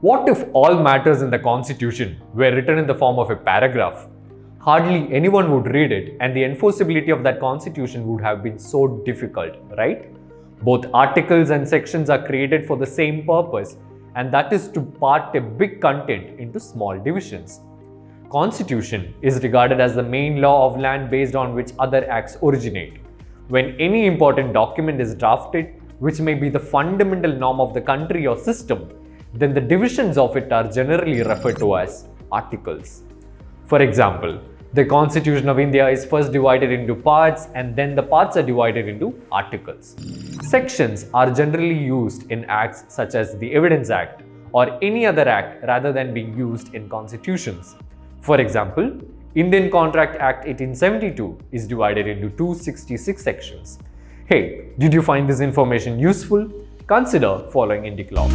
What if all matters in the Constitution were written in the form of a paragraph? Hardly anyone would read it, and the enforceability of that Constitution would have been so difficult, right? Both articles and sections are created for the same purpose, and that is to part a big content into small divisions. Constitution is regarded as the main law of land based on which other acts originate. When any important document is drafted, which may be the fundamental norm of the country or system, then the divisions of it are generally referred to as articles. For example, the Constitution of India is first divided into parts and then the parts are divided into articles. Sections are generally used in acts such as the Evidence Act or any other act rather than being used in constitutions. For example, Indian Contract Act 1872 is divided into 266 sections. Hey, did you find this information useful? Consider following Indic Law.